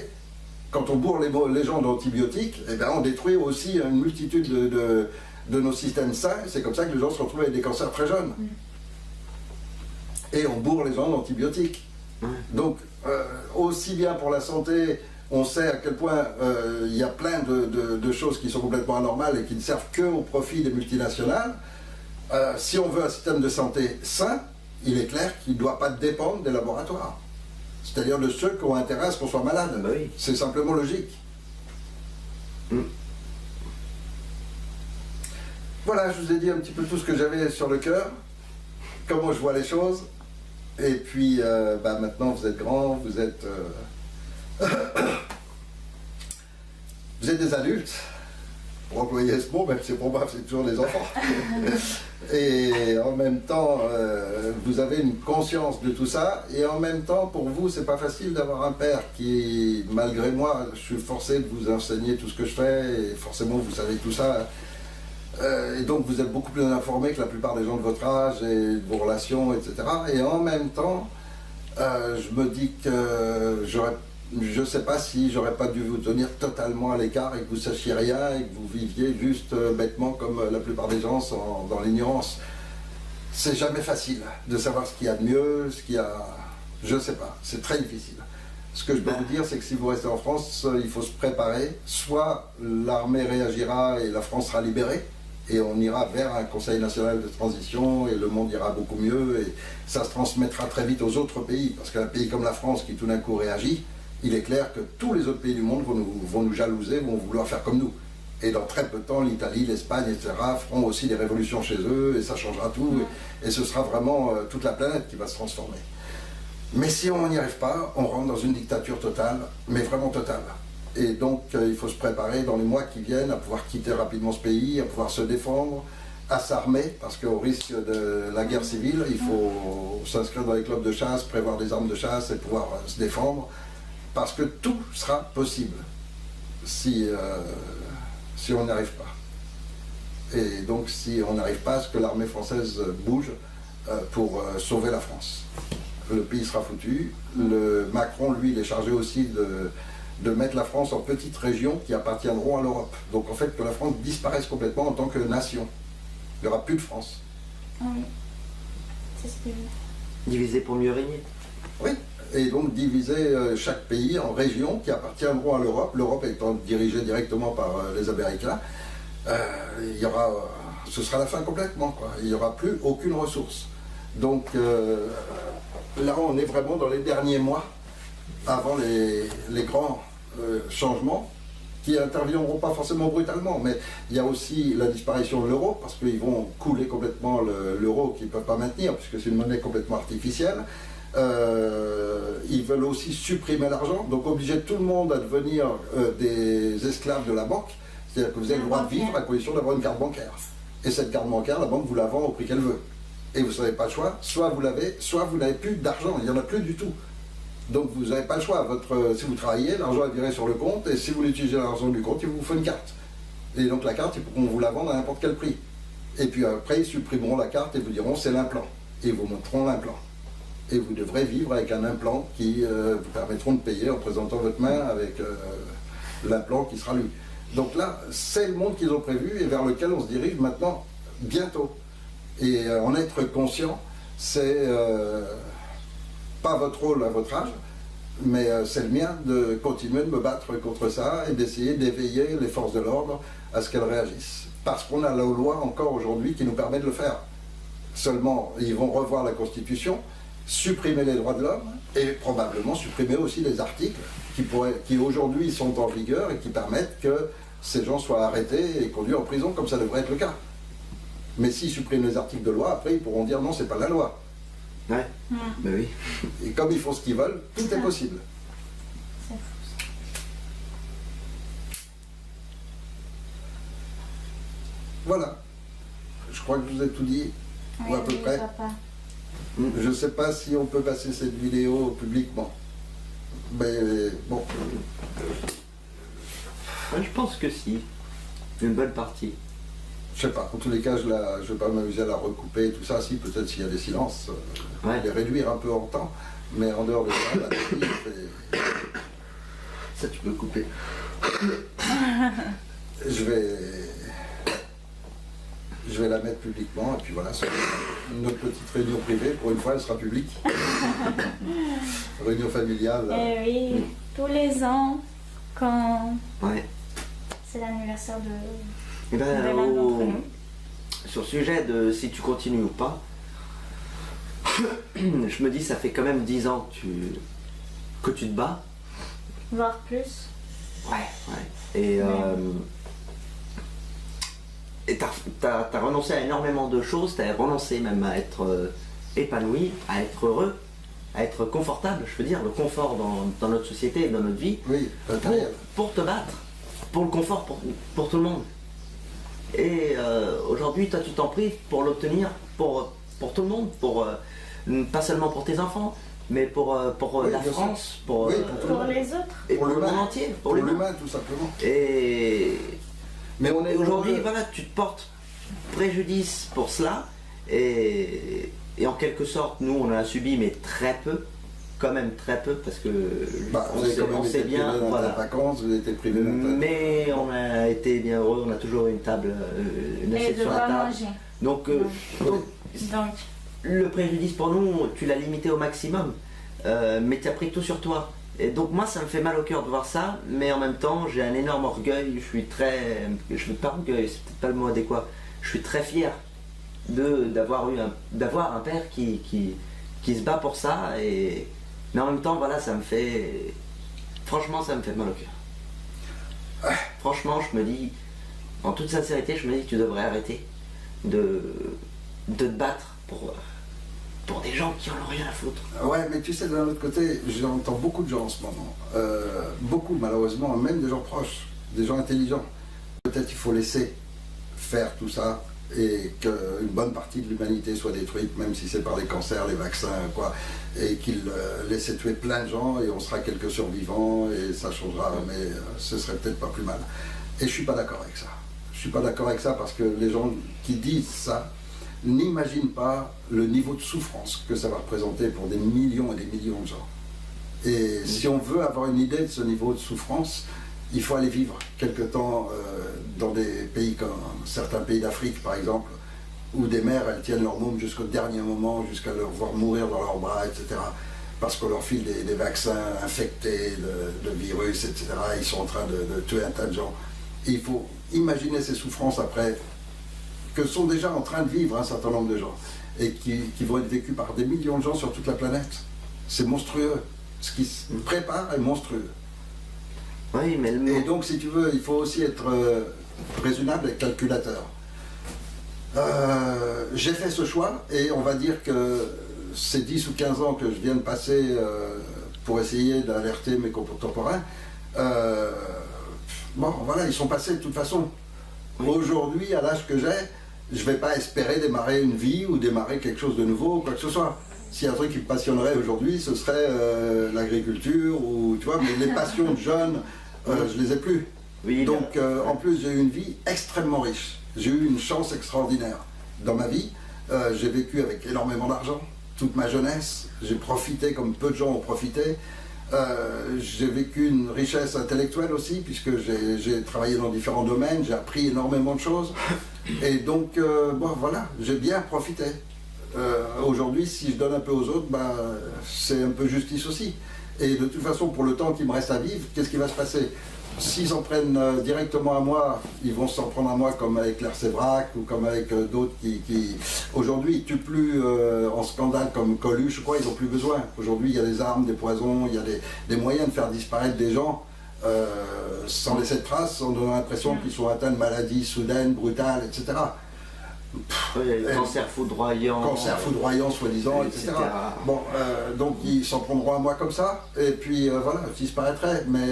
Quand on bourre les gens d'antibiotiques, eh bien, on détruit aussi une multitude de nos systèmes sains. C'est comme ça que les gens se retrouvent avec des cancers très jeunes. Et on bourre les gens d'antibiotiques. Donc, aussi bien pour la santé, on sait à quel point il y a plein de choses qui sont complètement anormales et qui ne servent qu'au profit des multinationales. Si on veut un système de santé sain, il est clair qu'il ne doit pas dépendre des laboratoires. C'est-à-dire de ceux qui ont intérêt à ce qu'on soit malade. Bah oui. C'est simplement logique. Voilà, je vous ai dit un petit peu tout ce que j'avais sur le cœur, comment je vois les choses. Et puis, maintenant, vous êtes grands, vous êtes des adultes, pour employer ce mot, même si c'est probable, c'est toujours des enfants. Et en même temps, vous avez une conscience de tout ça, et en même temps, pour vous, c'est pas facile d'avoir un père qui, malgré moi, je suis forcé de vous enseigner tout ce que je fais, et forcément, vous savez tout ça. Et donc, vous êtes beaucoup plus informé que la plupart des gens de votre âge, et de vos relations, etc. Et en même temps, je me dis que je ne sais pas si j'aurais pas dû vous tenir totalement à l'écart et que vous sachiez rien et que vous viviez juste bêtement comme la plupart des gens sont dans l'ignorance. C'est jamais facile de savoir ce qu'il y a de mieux, ce qu'il y a... Je ne sais pas, c'est très difficile. Ce que je peux vous dire, c'est que si vous restez en France, il faut se préparer. Soit l'armée réagira et la France sera libérée, et on ira vers un Conseil national de transition et le monde ira beaucoup mieux et ça se transmettra très vite aux autres pays, parce qu'un pays comme la France qui tout d'un coup réagit, il est clair que tous les autres pays du monde vont nous jalouser, vont vouloir faire comme nous. Et dans très peu de temps, l'Italie, l'Espagne, etc. feront aussi des révolutions chez eux et ça changera tout. Et ce sera vraiment toute la planète qui va se transformer. Mais si on n'y arrive pas, on rentre dans une dictature totale, mais vraiment totale. Et donc, il faut se préparer dans les mois qui viennent à pouvoir quitter rapidement ce pays, à pouvoir se défendre, à s'armer, parce qu'au risque de la guerre civile, il faut s'inscrire dans les clubs de chasse, prévoir des armes de chasse et pouvoir se défendre, parce que tout sera possible si on n'y arrive pas. Et donc, si on n'arrive pas à ce que l'armée française bouge pour sauver la France. Le pays sera foutu. Macron, lui, il est chargé aussi de mettre la France en petites régions qui appartiendront à l'Europe. Donc en fait que la France disparaisse complètement en tant que nation. Il n'y aura plus de France. Ah oui, c'est ce que je veux. Diviser pour mieux régner. Oui, et donc diviser chaque pays en régions qui appartiendront à l'Europe. L'Europe étant dirigée directement par les Américains, ce sera la fin complètement, quoi. Il n'y aura plus aucune ressource. Donc là on est vraiment dans les derniers mois avant les grands changements qui interviendront pas forcément brutalement, mais il y a aussi la disparition de l'euro, parce qu'ils vont couler complètement l'euro qu'ils ne peuvent pas maintenir, puisque c'est une monnaie complètement artificielle. Ils veulent aussi supprimer l'argent, donc obliger tout le monde à devenir des esclaves de la banque, c'est-à-dire que vous avez le droit de vivre à condition d'avoir une carte bancaire. Et cette carte bancaire, la banque vous la vend au prix qu'elle veut. Et vous n'avez pas le choix, soit vous l'avez, soit vous n'avez plus d'argent, il n'y en a plus du tout. Donc vous n'avez pas le choix. Si vous travaillez, l'argent est viré sur le compte, et si vous utilisez l'argent du compte, il vous faut une carte. Et donc la carte, ils pourront vous la vendre à n'importe quel prix. Et puis après, ils supprimeront la carte et vous diront c'est l'implant. Et ils vous montreront l'implant. Et vous devrez vivre avec un implant qui vous permettront de payer en présentant votre main avec l'implant qui sera lui. Donc là, c'est le monde qu'ils ont prévu et vers lequel on se dirige maintenant, bientôt. Et en être conscient, c'est pas votre rôle à votre âge, mais c'est le mien de continuer de me battre contre ça et d'essayer d'éveiller les forces de l'ordre à ce qu'elles réagissent. Parce qu'on a la loi encore aujourd'hui qui nous permet de le faire. Seulement, ils vont revoir la Constitution, supprimer les droits de l'homme et probablement supprimer aussi les articles qui aujourd'hui sont en vigueur et qui permettent que ces gens soient arrêtés et conduits en prison comme ça devrait être le cas. Mais s'ils suppriment les articles de loi, après ils pourront dire non, c'est pas la loi. Ouais, ben oui. Et comme ils font ce qu'ils veulent, tout est possible. C'est fou. Voilà. Je crois que je vous ai tout dit, ou à peu près. Papa. Je ne sais pas si on peut passer cette vidéo publiquement. Mais bon. Ouais, je pense que si. Une bonne partie. Je sais pas, en tous les cas, je ne vais pas m'amuser à la recouper et tout ça. Si, peut-être s'il y a des silences, les réduire un peu en temps. Mais en dehors de ça, la technique, ça tu peux couper. Je vais la mettre publiquement et puis voilà, c'est notre petite réunion privée. Pour une fois, elle sera publique. Réunion familiale. Eh oui, tous les ans, quand c'est l'anniversaire de l'un d'entre nous. Sur le sujet de si tu continues ou pas, je me dis ça fait quand même 10 ans que tu te bats. Voire plus. Ouais. Et t'as renoncé à énormément de choses, t'as renoncé même à être épanoui, à être heureux, à être confortable, je veux dire, le confort dans notre société et dans notre vie, oui, pour te battre, pour le confort pour tout le monde. Et aujourd'hui, toi tu t'en prives pour l'obtenir pour tout le monde, pas seulement pour tes enfants, mais pour la France, pour les autres. Et pour le monde entier, pour l'humain tout simplement. Mais aujourd'hui, voilà, tu te portes préjudice pour cela, et en quelque sorte, nous on en a subi, mais très peu, quand même très peu, parce que on sait bien, voilà. Vacances, vous avez été privé d'un tas. Mais on a été bien heureux, on a toujours eu une table, une assiette sur la table. Manger. Donc, le préjudice pour nous, tu l'as limité au maximum, mais tu as pris tout sur toi. Et donc moi ça me fait mal au cœur de voir ça, mais en même temps j'ai un énorme orgueil, je veux pas orgueil, c'est peut-être pas le mot adéquat, je suis très fier d'avoir un père qui se bat pour ça, mais en même temps voilà, franchement ça me fait mal au cœur. Franchement je me dis, en toute sincérité, je me dis que tu devrais arrêter de te battre pour des gens qui en ont rien à foutre. Ouais, mais tu sais, d'un autre côté, j'entends beaucoup de gens en ce moment. Beaucoup, malheureusement, même des gens proches, des gens intelligents. Peut-être il faut laisser faire tout ça et qu'une bonne partie de l'humanité soit détruite, même si c'est par les cancers, les vaccins, quoi, et qu'il laisse tuer plein de gens et on sera quelques survivants et ça changera, mais ce serait peut-être pas plus mal. Et je suis pas d'accord avec ça. Je suis pas d'accord avec ça parce que les gens qui disent ça n'imaginent pas le niveau de souffrance que ça va représenter pour des millions et des millions de gens. Et si on veut avoir une idée de ce niveau de souffrance, il faut aller vivre quelque temps dans des pays comme certains pays d'Afrique par exemple, où des mères elles tiennent leur môme jusqu'au dernier moment, jusqu'à leur voir mourir dans leurs bras, etc. Parce qu'on leur file des vaccins infectés de virus, etc. Ils sont en train de tuer un tas de gens. Et il faut imaginer ces souffrances après, que sont déjà en train de vivre un certain nombre de gens, et qui vont être vécues par des millions de gens sur toute la planète. C'est monstrueux. Ce qui se prépare est monstrueux. Oui, mais et donc, si tu veux, il faut aussi être raisonnable et calculateur. J'ai fait ce choix, et on va dire que ces 10 ou 15 ans que je viens de passer pour essayer d'alerter mes contemporains, bon, voilà, ils sont passés de toute façon. Oui. Aujourd'hui, à l'âge que j'ai, je ne vais pas espérer démarrer une vie ou démarrer quelque chose de nouveau ou quoi que ce soit. S'il y a un truc qui me passionnerait aujourd'hui, ce serait l'agriculture ou, tu vois, mais les passions de jeunes, je les ai plus. Oui, donc, en plus, j'ai eu une vie extrêmement riche. J'ai eu une chance extraordinaire dans ma vie. J'ai vécu avec énormément d'argent, toute ma jeunesse. J'ai profité comme peu de gens ont profité. J'ai vécu une richesse intellectuelle aussi, puisque j'ai travaillé dans différents domaines, j'ai appris énormément de choses. Et donc, bon, voilà, j'ai bien profité. Aujourd'hui, si je donne un peu aux autres, bah, c'est un peu justice aussi. Et de toute façon, pour le temps qui me reste à vivre, qu'est-ce qui va se passer? S'ils s'en prennent directement à moi, ils vont s'en prendre à moi comme avec Claire Sévrac ou comme avec d'autres qui aujourd'hui, ils tuent plus en scandale comme Coluche, quoi, ils n'ont plus besoin. Aujourd'hui, il y a des armes, des poisons, il y a des moyens de faire disparaître des gens sans laisser de traces, en donnant l'impression qu'ils sont atteints de maladies soudaines, brutales, etc. Cancer foudroyant, soi-disant, etc. Bon, donc ils s'en prendront à moi comme ça, et puis voilà, je disparaîtrai, mais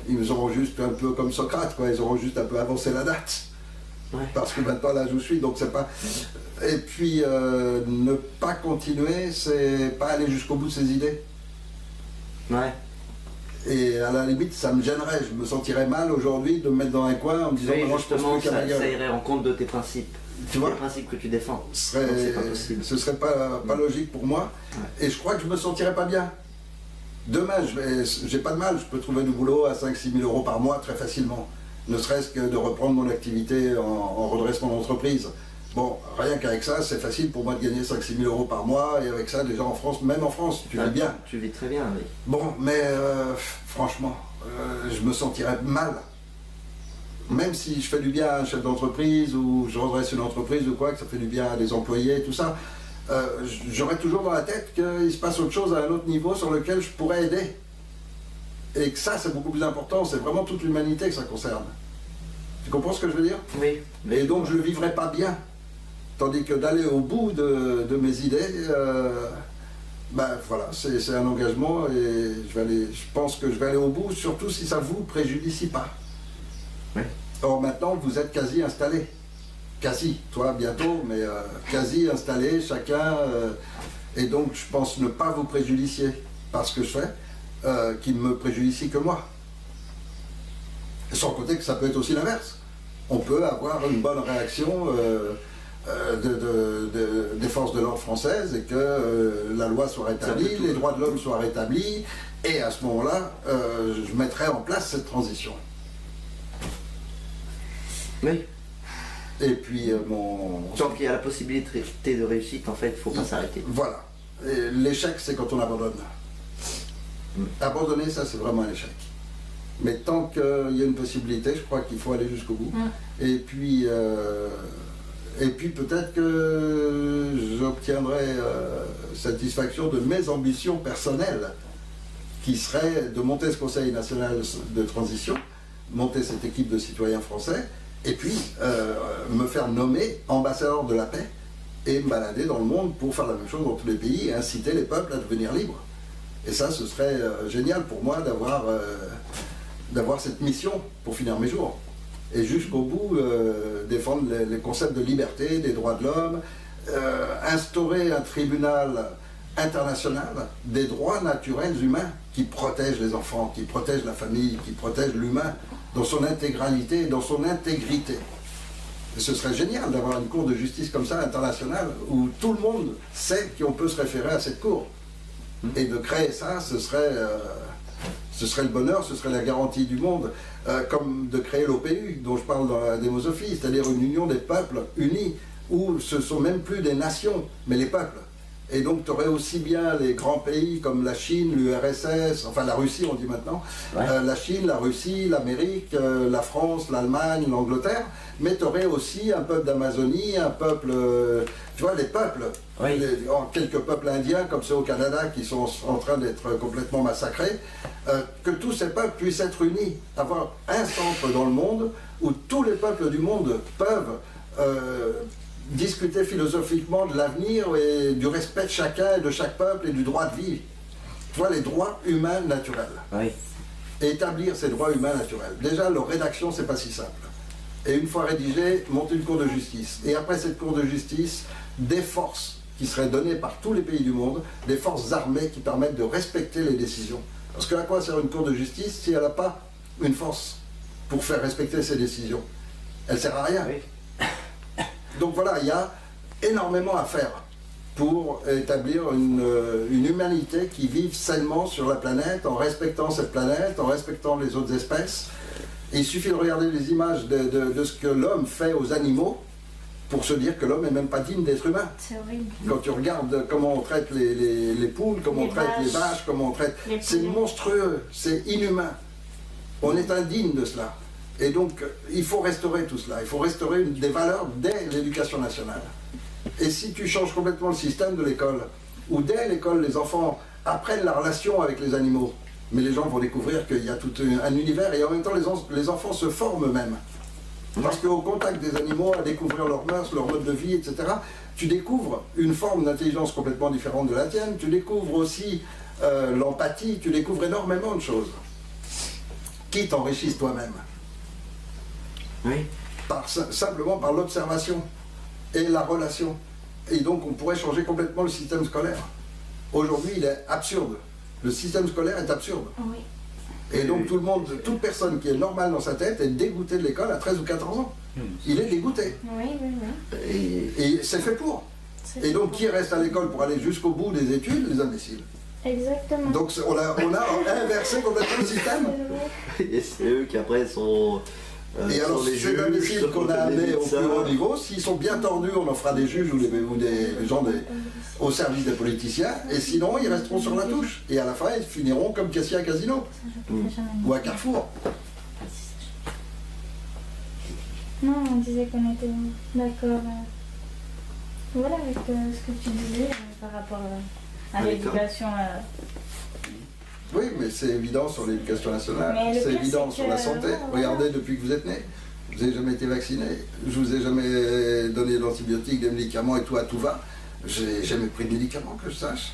ils auront juste un peu comme Socrate, quoi, ils auront juste un peu avancé la date. Parce que maintenant là je suis, donc c'est pas... Et puis ne pas continuer, c'est pas aller jusqu'au bout de ses idées. Et à la limite, ça me gênerait, je me sentirais mal aujourd'hui de me mettre dans un coin en me disant justement, ça irait en compte de tes principes. Tu vois, les principes que tu défends. Ce serait pas logique pour moi. Et je crois que je me sentirais pas bien. Demain, j'ai pas de mal, je peux trouver du boulot à 5-6 000 euros par mois très facilement. Ne serait-ce que de reprendre mon activité en redressement d'entreprise. Bon, rien qu'avec ça, c'est facile pour moi de gagner 5-6 000 euros par mois, et avec ça, déjà en France, même en France, tu vis bien. Tu vis très bien, oui. Bon, mais franchement, je me sentirais mal. Même si je fais du bien à un chef d'entreprise, ou je redresse une entreprise ou quoi, que ça fait du bien à des employés, tout ça, j'aurais toujours dans la tête qu'il se passe autre chose à un autre niveau sur lequel je pourrais aider. Et que ça, c'est beaucoup plus important, c'est vraiment toute l'humanité que ça concerne. Tu comprends ce que je veux dire? Oui. Et donc je ne le vivrais pas bien. Tandis que d'aller au bout de mes idées, ben voilà, c'est un engagement, et je pense que je vais aller au bout, surtout si ça ne vous préjudicie pas. Oui. Or maintenant, vous êtes quasi installés. Quasi, toi bientôt, mais quasi installés, chacun. Et donc je pense ne pas vous préjudicier par ce que je fais, qui ne me préjudicie que moi. Sans compter que ça peut être aussi l'inverse. On peut avoir une bonne réaction des forces de l'ordre françaises, et que la loi soit rétablie, les droits de l'homme soient rétablis, et à ce moment-là, je mettrai en place cette transition. Oui. Et puis tant qu'il y a la possibilité de réussite, en fait, il ne faut pas s'arrêter. Voilà. L'échec, c'est quand on abandonne. Abandonner, ça, c'est vraiment un échec. Mais tant qu'il y a une possibilité, je crois qu'il faut aller jusqu'au bout. Et puis peut-être que j'obtiendrai satisfaction de mes ambitions personnelles, qui serait de monter ce Conseil national de transition, monter cette équipe de citoyens français, et puis me faire nommer ambassadeur de la paix, et me balader dans le monde pour faire la même chose dans tous les pays, et inciter les peuples à devenir libres. Et ça, ce serait génial pour moi d'avoir cette mission pour finir mes jours. Et jusqu'au bout, défendre les concepts de liberté, des droits de l'homme, instaurer un tribunal international des droits naturels humains qui protège les enfants, qui protège la famille, qui protège l'humain dans son intégralité et dans son intégrité. Et ce serait génial d'avoir une cour de justice comme ça, internationale, où tout le monde sait qu'on peut se référer à cette cour. Et de créer ça, ce serait le bonheur, ce serait la garantie du monde, comme de créer l'OPU, dont je parle dans la démosophie, c'est-à-dire une union des peuples unis, où ce ne sont même plus des nations, mais les peuples. Et donc tu aurais aussi bien les grands pays comme la Chine, l'URSS, enfin la Russie on dit maintenant, la Chine, la Russie, l'Amérique, la France, l'Allemagne, l'Angleterre, mais tu aurais aussi un peuple d'Amazonie, un peuple, tu vois, les peuples, quelques peuples indiens comme ceux au Canada qui sont en train d'être complètement massacrés, que tous ces peuples puissent être unis, avoir un centre dans le monde où tous les peuples du monde peuvent discuter philosophiquement de l'avenir et du respect de chacun et de chaque peuple et du droit de vivre. Tu vois, les droits humains naturels. Et établir ces droits humains naturels. Déjà, leur rédaction, c'est pas si simple. Et une fois rédigé, monter une cour de justice. Et après cette cour de justice, des forces qui seraient données par tous les pays du monde, des forces armées qui permettent de respecter les décisions. Parce que à quoi sert une cour de justice si elle n'a pas une force pour faire respecter ses décisions? Elle ne sert à rien. Donc voilà, il y a énormément à faire pour établir une humanité qui vive sainement sur la planète, en respectant cette planète, en respectant les autres espèces. Et il suffit de regarder les images de ce que l'homme fait aux animaux pour se dire que l'homme n'est même pas digne d'être humain. C'est horrible. Quand tu regardes comment on traite les poules, comment on traite les vaches, comment on traite... C'est monstrueux, c'est inhumain. On est indigne de cela. Et donc, il faut restaurer tout cela. Il faut restaurer des valeurs dès l'éducation nationale. Et si tu changes complètement le système de l'école, où dès l'école, les enfants apprennent la relation avec les animaux, mais les gens vont découvrir qu'il y a tout un univers, et en même temps, les enfants se forment eux-mêmes. Parce qu'au contact des animaux, à découvrir leurs mœurs, leur mode de vie, etc., tu découvres une forme d'intelligence complètement différente de la tienne, tu découvres aussi l'empathie, tu découvres énormément de choses qui t'enrichissent toi-même. Oui. Simplement par l'observation et la relation. Et donc on pourrait changer complètement le système scolaire. Aujourd'hui, il est absurde. Le système scolaire est absurde. Oui. Et donc tout le monde, toute personne qui est normale dans sa tête est dégoûtée de l'école à 13 ou 14 ans. Il est dégoûté. Oui, oui, oui. Et c'est fait pour. Et donc qui reste à l'école pour aller jusqu'au bout des études? Les imbéciles. Exactement. Donc on a inversé complètement le système. Et c'est eux qui après sont... Et alors ces imbéciles qu'on a amenés au plus haut niveau, s'ils sont bien tordus, on en fera des juges ou des gens au service des politiciens, et sinon ils resteront sur la touche. Et à la fin, ils finiront comme caissiers à casino. Ou à Carrefour. Non, on disait qu'on était d'accord. Voilà, avec ce que tu disais par rapport à l'éducation. Oui, mais c'est évident sur l'éducation nationale, Mais le c'est pire, évident c'est sur la que- santé. voilà. Regardez, depuis que vous êtes né, vous n'avez jamais été vacciné, je vous ai jamais donné d'antibiotiques, des médicaments et tout à tout va. J'ai jamais pris de médicaments que je sache.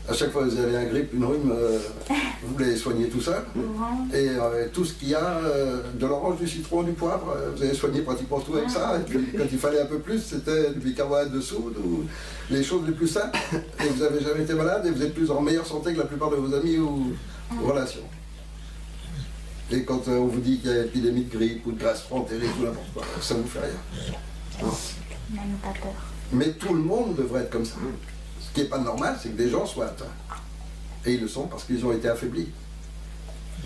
À chaque fois que vous avez un grippe, une rhume, vous les soignez tout seul. Et tout ce qu'il y a, de l'orange, du citron, du poivre, vous avez soigné pratiquement tout avec ça. Et puis, quand il fallait un peu plus, c'était du bicarbonate de soude ou les choses les plus simples. Et vous n'avez jamais été malade et vous êtes plus en meilleure santé que la plupart de vos amis ou relations. Et quand on vous dit qu'il y a épidémie de grippe ou de gastroentérite ou n'importe quoi, ça ne vous fait rien. Même pas peur. Mais tout le monde devrait être comme ça. Ce qui n'est pas normal, c'est que des gens soient atteints. Et ils le sont parce qu'ils ont été affaiblis.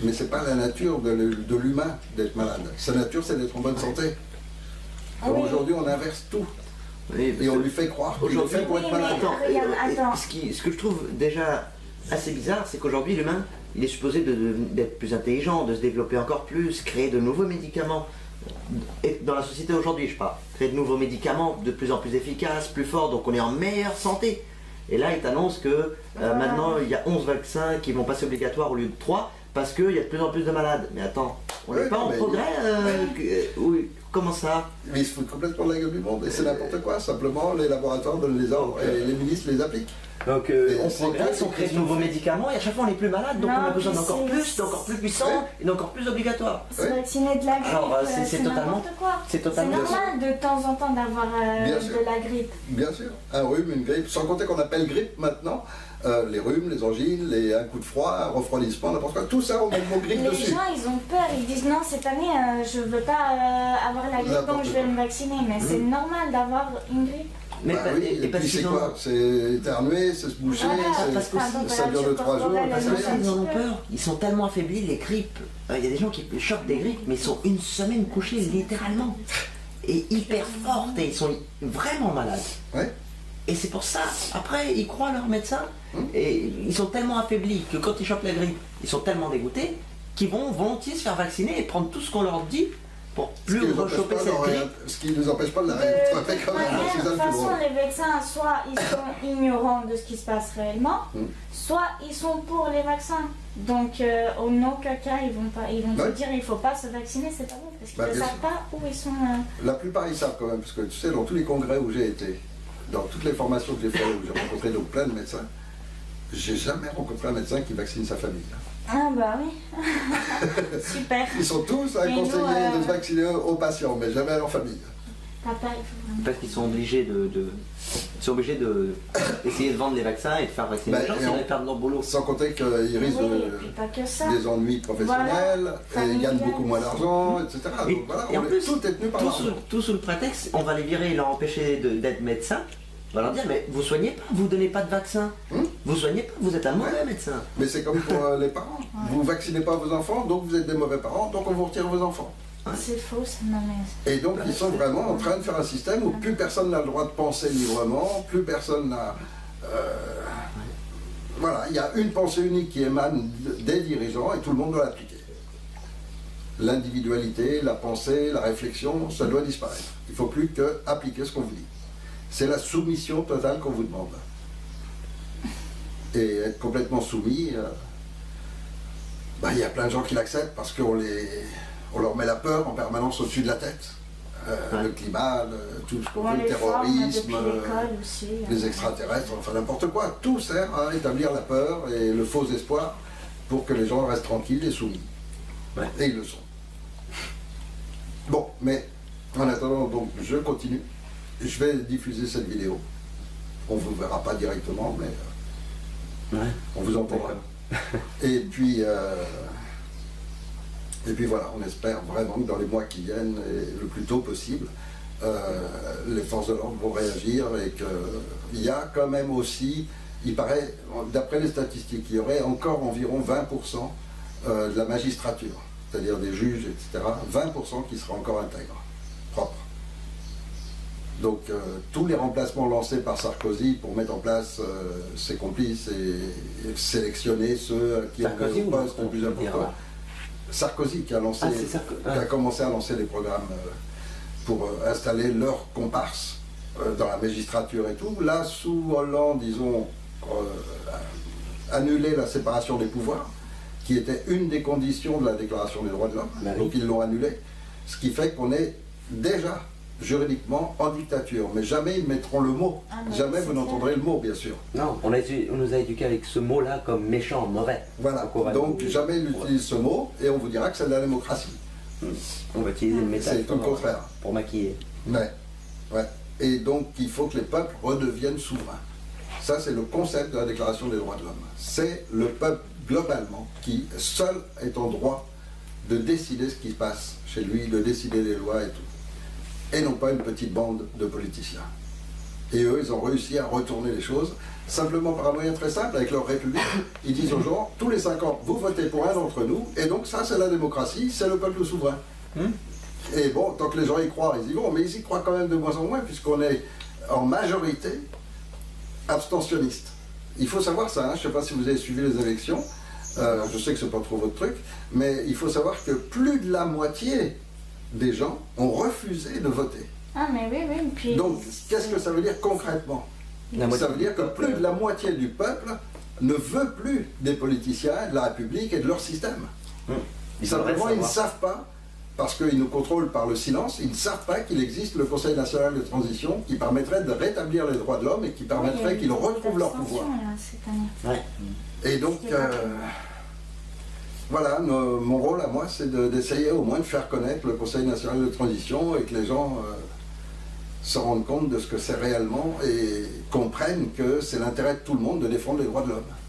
Mais ce n'est pas la nature de l'humain d'être malade. Sa nature, c'est d'être en bonne santé. Alors aujourd'hui, on inverse tout. Oui, Et on lui fait croire qu'il est fait pour être Oui, malade. mais attends. Ce que je trouve déjà assez bizarre, c'est qu'aujourd'hui, l'humain, il est supposé d'être plus intelligent, de se développer encore plus, créer de nouveaux médicaments. Et dans la société aujourd'hui, je parle, créer de nouveaux médicaments de plus en plus efficaces, plus forts, donc on est en meilleure santé. Et là, il t'annonce que maintenant, il y a 11 vaccins qui vont passer obligatoires au lieu de 3, parce qu'il y a de plus en plus de malades. Mais attends, on n'est Oui, pas en mais- progrès oui, comment ça? Mais ils se foutent complètement de la gueule du monde. Et c'est n'importe quoi. Simplement, les laboratoires donnent les ordres et les ministres les appliquent. Donc on progresse, on crée de nouveaux médicaments et à chaque fois on est plus malade, donc Non, on a besoin puis d'encore c'est- plus, d'encore plus puissant et d'encore plus obligatoire. Se Ouais. vacciner de la grippe, Alors, c'est c'est totalement- n'importe quoi. c'est totalement- normal de temps en temps d'avoir Bien sûr. de la grippe. Bien sûr. Un rhume, une grippe. Sans compter qu'on appelle grippe maintenant les rhumes, les angines, un coup de froid, un refroidissement, n'importe quoi. Tout ça, on met le mot grippe Les dessus. gens, ils ont peur, ils disent non, cette année, je veux pas avoir la grippe, N'importe donc je vais quoi. me vacciner. Mais c'est normal d'avoir une grippe. Mais Bah pas- oui, et et parce puis c'est qu'ils quoi? ont- C'est éternuer, c'est se boucher, Voilà, parce que ça dure de 3 jours, corporelle, et Parce puis que c'est rien. ils en ont peur, ils sont tellement affaiblis, les grippes. Il y a des gens qui chopent des grippes, mais ils sont une semaine couchés littéralement. Et hyper fortes, et ils sont vraiment malades. Ouais. Et c'est pour ça, après, ils croient leur médecin, et ils sont tellement affaiblis que quand ils chopent la grippe, ils sont tellement dégoûtés qu'ils vont volontiers se faire vacciner et prendre tout ce qu'on leur dit pour plus rechoper cette grippe. Ce qui ne nous empêche pas de la De rattraper toute quand même. manière, C'est de ça toute le plus façon, drôle. les médecins, soit ils sont ignorants de ce qui se passe réellement, soit ils sont pour les vaccins. Donc, en aucun cas, ils vont Ouais. te dire il faut pas se vacciner, c'est pas bon, parce qu'ils Bah, ne bien savent sûr. pas où ils sont. La plupart, ils savent quand même, parce que tu sais, dans tous les congrès où j'ai été, dans toutes les formations que j'ai faites, où j'ai rencontré donc plein de médecins, j'ai jamais rencontré un médecin qui vaccine sa famille. Ah bah oui, super. Ils sont tous Et nous, conseillés de se vacciner aux patients, mais jamais à leur famille. Papa, il faut vraiment. Parce qu'ils sont obligés d'essayer de vendre les vaccins et de faire vacciner Bah, les gens, et sinon on- ils perdent leur boulot. Sans compter qu'ils risquent Oui, et puis pas que ça. des ennuis professionnels, et ils gagnent beaucoup moins d'argent, etc. Et- Donc voilà, et en plus, tout est tenu par l'argent. Tout sous le prétexte, on va les virer et leur empêcher d'être médecins. On va leur dire, mais vous soignez pas, vous donnez pas de vaccin. Vous soignez pas, vous êtes un mauvais médecin. Mais c'est comme pour les parents. Vous vaccinez pas vos enfants, donc vous êtes des mauvais parents, donc on vous retire vos enfants. C'est faux, ça, non mais. Et donc ils sont vraiment en train de faire un système où plus personne n'a le droit de penser librement, plus personne n'a... Voilà, il y a une pensée unique qui émane des dirigeants et tout le monde doit l'appliquer. L'individualité, la pensée, la réflexion, ça doit disparaître. Il ne faut plus que appliquer ce qu'on vous dit. C'est la soumission totale qu'on vous demande. Et être complètement soumis, il y a plein de gens qui l'acceptent parce qu'on leur met la peur en permanence au-dessus de la tête. le climat, tout ce qu'on On veut, le les forme terrorisme, depuis l'école aussi. les extraterrestres, enfin n'importe quoi. Tout sert à établir la peur et le faux espoir pour que les gens restent tranquilles et soumis. Ouais. Et ils le sont. Bon, mais en attendant, donc, je continue. Je vais diffuser cette vidéo. On ne vous verra pas directement, mais on vous entendra. Et puis voilà, on espère vraiment que dans les mois qui viennent, et le plus tôt possible, les forces de l'ordre vont réagir et qu'il y a quand même aussi, il paraît, d'après les statistiques, il y aurait encore environ 20% de la magistrature, c'est-à-dire des juges, etc., 20% qui seraient encore intègres, propres. Donc tous les remplacements lancés par Sarkozy pour mettre en place ses complices et sélectionner ceux qui ont Sarkozy le poste le plus important. Sarkozy qui a lancé, qui a commencé à lancer des programmes pour installer leurs comparses dans la magistrature et tout. Là, sous Hollande, ils ont annulé la séparation des pouvoirs, qui était une des conditions de la Déclaration des droits de l'homme. Bah oui. Donc ils l'ont annulé, ce qui fait qu'on est déjà juridiquement en dictature, mais jamais ils mettront le mot. Ah, bah, Jamais c'est vous clair. n'entendrez le mot, bien sûr. Non, on nous a éduqués avec ce mot-là comme méchant, mauvais. Voilà, on va donc nous- jamais ils utilisent ce mot et on vous dira que c'est de la démocratie. On va utiliser le métal C'est tout le contraire. pour maquiller. Ouais. Et donc il faut que les peuples redeviennent souverains. Ça, c'est le concept de la Déclaration des droits de l'homme. C'est le peuple globalement qui seul est en droit de décider ce qui se passe chez lui, de décider les lois et tout. Et non pas une petite bande de politiciens. Et eux, ils ont réussi à retourner les choses simplement par un moyen très simple, avec leur république. Ils disent aux gens, tous les 5 ans, vous votez pour un d'entre nous, et donc ça, c'est la démocratie, c'est le peuple souverain. Et bon, tant que les gens y croient, ils y vont, mais ils y croient quand même de moins en moins, puisqu'on est en majorité abstentionniste. Il faut savoir ça, hein, je ne sais pas si vous avez suivi les élections, je sais que ce n'est pas trop votre truc, mais il faut savoir que plus de la moitié des gens ont refusé de voter. Ah, mais oui. Puis, Donc, qu'est-ce que ça veut dire concrètement? Ça veut dire que plus de la moitié du peuple ne veut plus des politiciens, de la République et de leur système. Simplement, ils ne savent pas, parce qu'ils nous contrôlent par le silence, ils ne savent pas qu'il existe le Conseil national de transition qui permettrait de rétablir les droits de l'homme et qui permettrait qu'ils retrouvent leur pouvoir. Et donc, voilà, mon rôle à moi, c'est d'essayer au moins de faire connaître le Conseil national de transition et que les gens se rendent compte de ce que c'est réellement et comprennent que c'est l'intérêt de tout le monde de défendre les droits de l'homme.